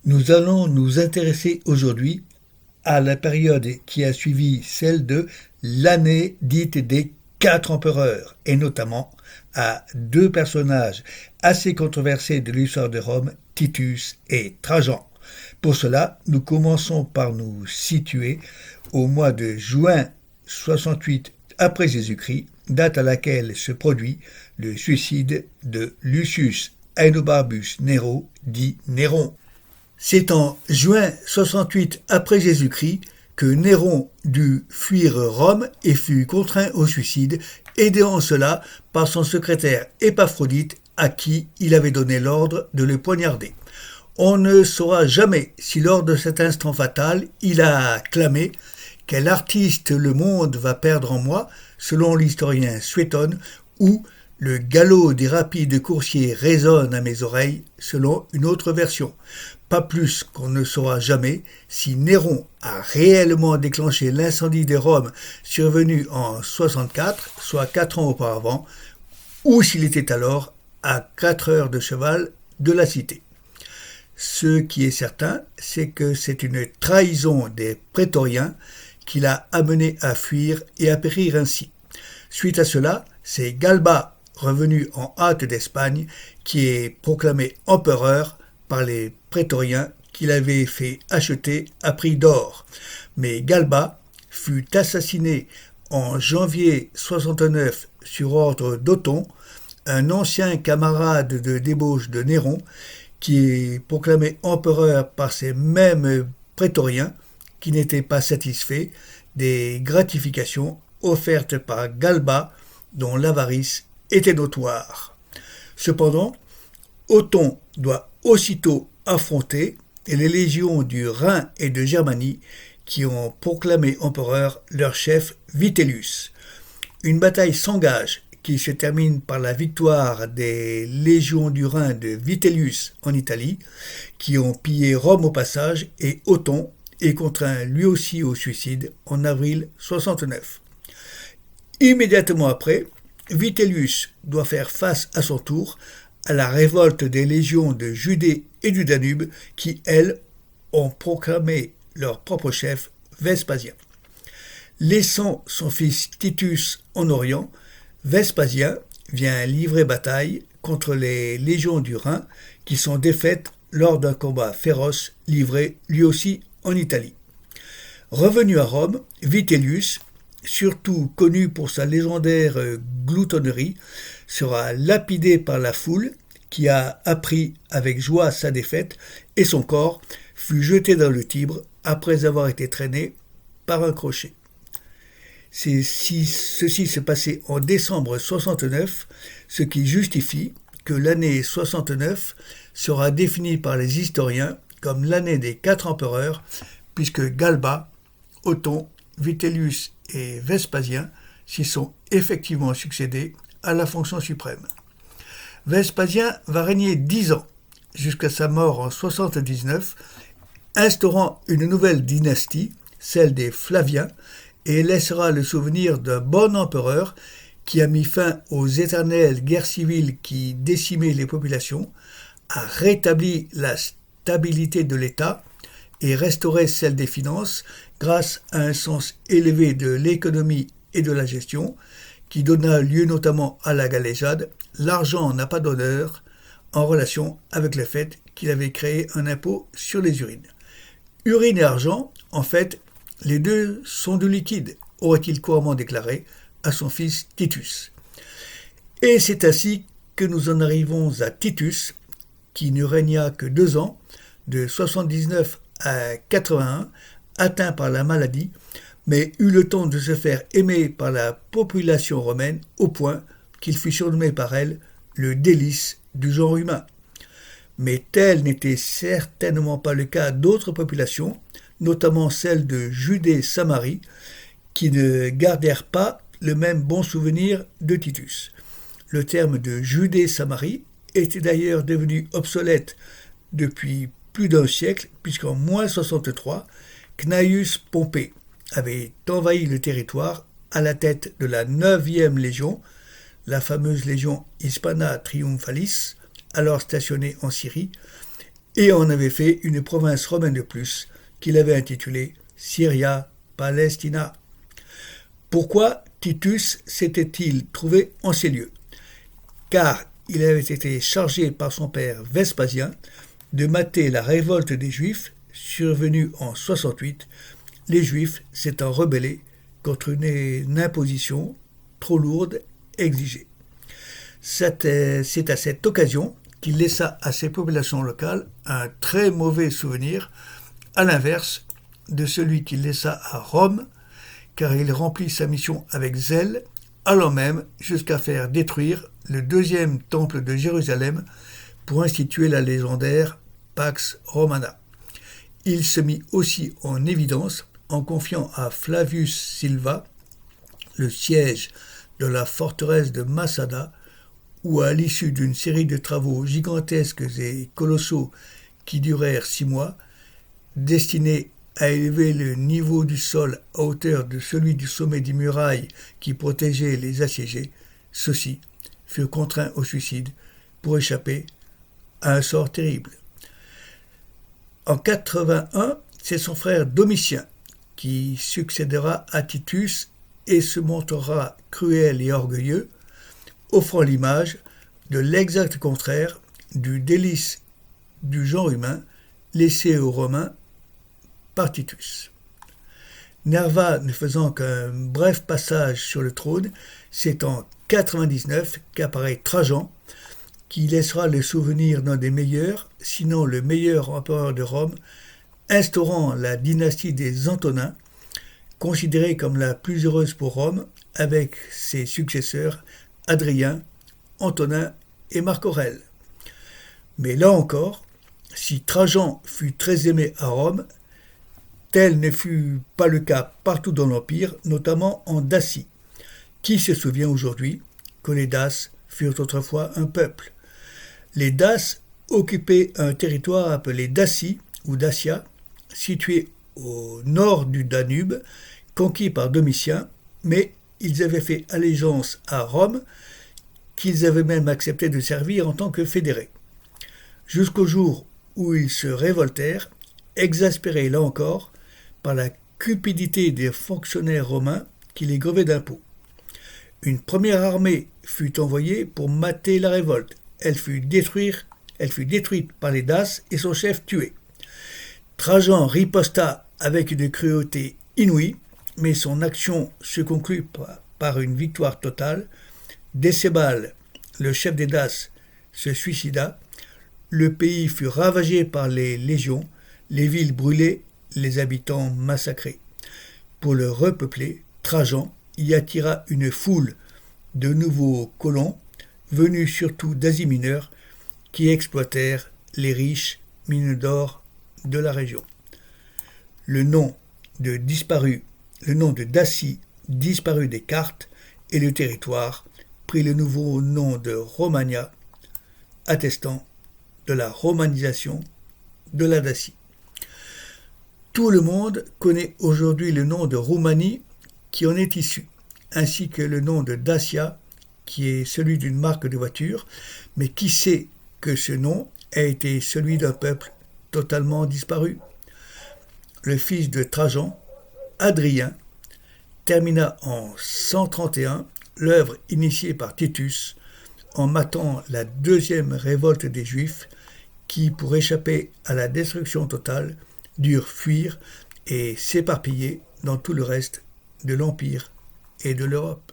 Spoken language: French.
Nous allons nous intéresser aujourd'hui à la période qui a suivi celle de l'année dite des quatre empereurs, et notamment à deux personnages assez controversés de l'histoire de Rome, Titus et Trajan. Pour cela, nous commençons par nous situer au mois de juin 68 après Jésus-Christ, date à laquelle se produit le suicide de Lucius Aenobarbus Nero, dit Néron. C'est en juin 68 après Jésus-Christ que Néron dut fuir Rome et fut contraint au suicide, aidé en cela par son secrétaire Épaphrodite à qui il avait donné l'ordre de le poignarder. On ne saura jamais si lors de cet instant fatal il a clamé « Quel artiste le monde va perdre en moi ?» selon l'historien Suétone, ou « Le galop des rapides coursiers résonne à mes oreilles » selon une autre version. Pas plus qu'on ne saura jamais si Néron a réellement déclenché l'incendie de Rome survenu en 64, soit 4 ans auparavant, ou s'il était alors à 4 heures de cheval de la cité. Ce qui est certain, c'est que c'est une trahison des prétoriens qui l'a amené à fuir et à périr ainsi. Suite à cela, c'est Galba, revenu en hâte d'Espagne, qui est proclamé empereur par les prétoriens qu'il avait fait acheter à prix d'or. Mais Galba fut assassiné en janvier 69 sur ordre d'Othon, un ancien camarade de débauche de Néron, qui est proclamé empereur par ces mêmes prétoriens qui n'étaient pas satisfaits des gratifications offertes par Galba, dont l'avarice était notoire. Cependant, Othon doit aussitôt affronter les légions du Rhin et de Germanie qui ont proclamé empereur leur chef Vitellius. Une bataille s'engage qui se termine par la victoire des légions du Rhin de Vitellius en Italie, qui ont pillé Rome au passage, et Othon est contraint lui aussi au suicide en avril 69. Immédiatement après, Vitellius doit faire face à son tour à la révolte des légions de Judée et du Danube qui, elles, ont proclamé leur propre chef, Vespasien. Laissant son fils Titus en Orient, Vespasien vient livrer bataille contre les légions du Rhin qui sont défaites lors d'un combat féroce livré lui aussi en Italie. Revenu à Rome, Vitellius, surtout connu pour sa légendaire gloutonnerie, sera lapidé par la foule qui a appris avec joie sa défaite, et son corps fut jeté dans le Tibre après avoir été traîné par un crochet. Ceci se passait en décembre 69, ce qui justifie que l'année 69 sera définie par les historiens comme l'année des quatre empereurs, puisque Galba, Othon, Vitellius et Vespasien s'y sont effectivement succédés à la fonction suprême. Vespasien va régner 10 ans, jusqu'à sa mort en 79, instaurant une nouvelle dynastie, celle des Flaviens, et laissera le souvenir d'un bon empereur qui a mis fin aux éternelles guerres civiles qui décimaient les populations, a rétabli la stabilité de l'État et restauré celle des finances grâce à un sens élevé de l'économie et de la gestion, qui donna lieu notamment à la galéjade. L'argent n'a pas d'honneur, en relation avec le fait qu'il avait créé un impôt sur les urines. Urine et argent, en fait, les deux sont du liquide, aurait-il couramment déclaré à son fils Titus. Et c'est ainsi que nous en arrivons à Titus, qui ne régna que 2 ans, de 79 à 81, atteint par la maladie, mais eut le temps de se faire aimer par la population romaine au point qu'il fut surnommé par elle le délice du genre humain. Mais tel n'était certainement pas le cas d'autres populations, notamment celles de Judée-Samarie, qui ne gardèrent pas le même bon souvenir de Titus. Le terme de Judée-Samarie était d'ailleurs devenu obsolète depuis plus d'un siècle, puisqu'en moins 63, Cnaeus Pompée avait envahi le territoire à la tête de la 9e légion, la fameuse légion Hispana Triumphalis, alors stationnée en Syrie, et en avait fait une province romaine de plus qu'il avait intitulée Syria Palestina. Pourquoi Titus s'était-il trouvé en ces lieux? Car il avait été chargé par son père Vespasien de mater la révolte des Juifs survenue en 68, les Juifs s'étant rebellés contre une imposition trop lourde exigée. C'est à cette occasion qu'il laissa à ses populations locales un très mauvais souvenir, à l'inverse de celui qu'il laissa à Rome, car il remplit sa mission avec zèle, allant même jusqu'à faire détruire le deuxième temple de Jérusalem pour instituer la légendaire Pax Romana. Il se mit aussi en évidence en confiant à Flavius Silva le siège de la forteresse de Massada, où à l'issue d'une série de travaux gigantesques et colossaux qui durèrent 6 mois, destinés à élever le niveau du sol à hauteur de celui du sommet des murailles qui protégeaient les assiégés, ceux-ci furent contraints au suicide pour échapper à un sort terrible. En 81, c'est son frère Domitien qui succédera à Titus et se montrera cruel et orgueilleux, offrant l'image de l'exact contraire du délice du genre humain laissé aux Romains par Titus. Nerva ne faisant qu'un bref passage sur le trône, c'est en 99 qu'apparaît Trajan, qui laissera le souvenir d'un des meilleurs, sinon le meilleur empereur de Rome, instaurant la dynastie des Antonins, considérée comme la plus heureuse pour Rome, avec ses successeurs Adrien, Antonin et Marc Aurèle. Mais là encore, si Trajan fut très aimé à Rome, tel ne fut pas le cas partout dans l'Empire, notamment en Dacie. Qui se souvient aujourd'hui que les Daces furent autrefois un peuple? Les Daces occupaient un territoire appelé Dacie ou Dacia, situé au nord du Danube, conquis par Domitien, mais ils avaient fait allégeance à Rome, qu'ils avaient même accepté de servir en tant que fédérés. Jusqu'au jour où ils se révoltèrent, exaspérés là encore par la cupidité des fonctionnaires romains qui les grevaient d'impôts. Une première armée fut envoyée pour mater la révolte. Elle fut détruite par les Daces et son chef tué. Trajan riposta avec une cruauté inouïe, mais son action se conclut par une victoire totale. Décébal, le chef des Daces, se suicida. Le pays fut ravagé par les légions, les villes brûlées, les habitants massacrés. Pour le repeupler, Trajan y attira une foule de nouveaux colons, venus surtout d'Asie mineure, qui exploitèrent les riches mines d'or de la région. Le nom de Dacie disparut des cartes et le territoire prit le nouveau nom de Romagna, attestant de la romanisation de la Dacie. Tout le monde connaît aujourd'hui le nom de Roumanie qui en est issu, ainsi que le nom de Dacia qui est celui d'une marque de voiture, mais qui sait que ce nom a été celui d'un peuple totalement disparu? Le fils de Trajan, Adrien, termina en 131 l'œuvre initiée par Titus en matant la deuxième révolte des Juifs qui, pour échapper à la destruction totale, durent fuir et s'éparpiller dans tout le reste de l'Empire et de l'Europe.